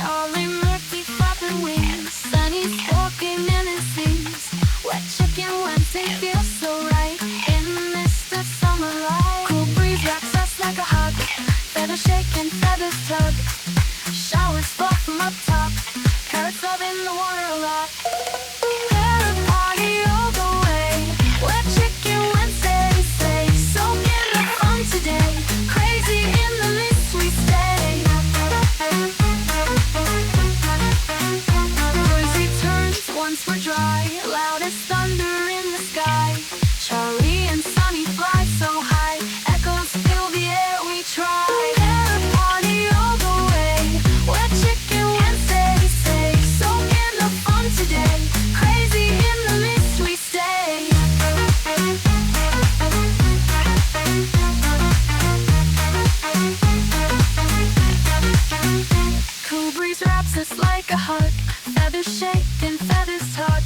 Charlie Murphy flapping wings, Sunny's walking in his seams. Wet Chicken Wednesday feels so right in the mist of summer light. Cool breeze wraps us like a hug, feathers shake and feathers tug. Showers fall from up top, Parrots love in the water a lot. Parrot party all the way, wet Chicken Wednesday say. Soak in the fun today, crazy in the mist we stay. Noisy turns once we're dry, loud as thunder in the sky. Charlie and Sunny fly so high, echoes fill the air we try. Parrot party all the way, wet Chicken Wednesday say. Soak in the fun today, crazy in the mist we stay. Cool breeze wraps us like a hug, feathers shake and feathers tug.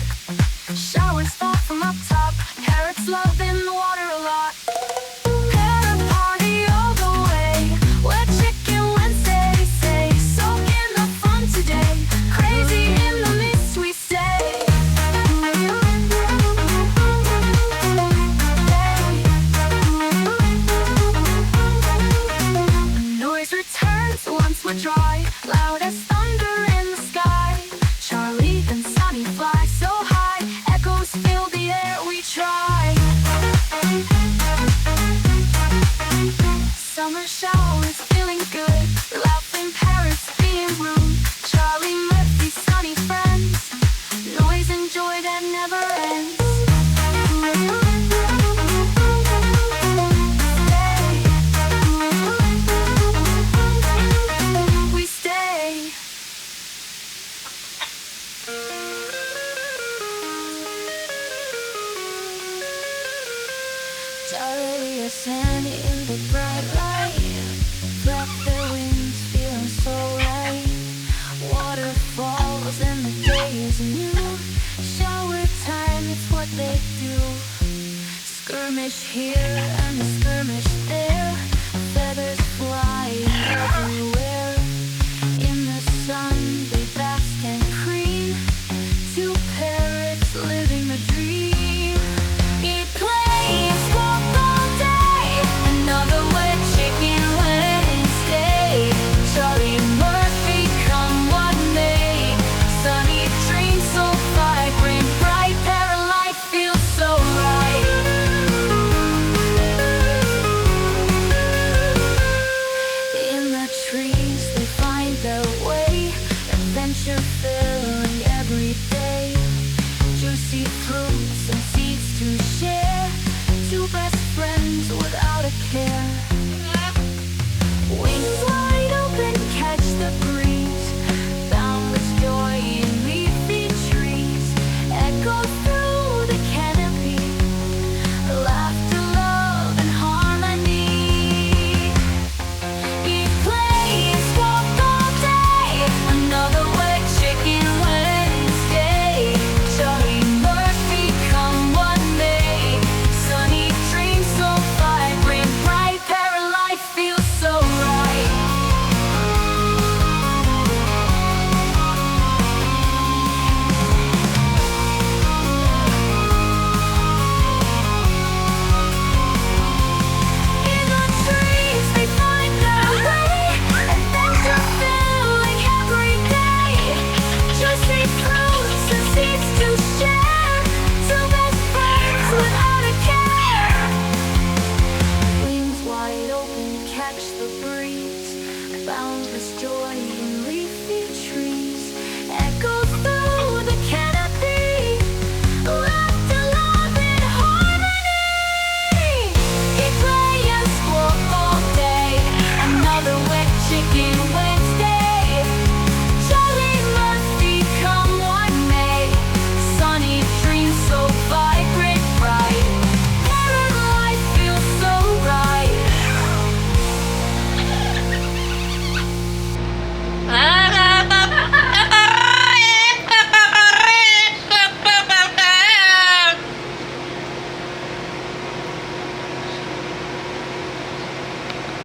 Showers fall from up top, Parrots love in the water a lot. Parrot party all the way, wet Chicken Wednesday say. Soak in the fun today, crazy in the mist we stay. Noise returns once we're dry, loud as thunder in the sky. Charlie and Sunny fly so high, echoes fill the air we try. Summer showers feeling good,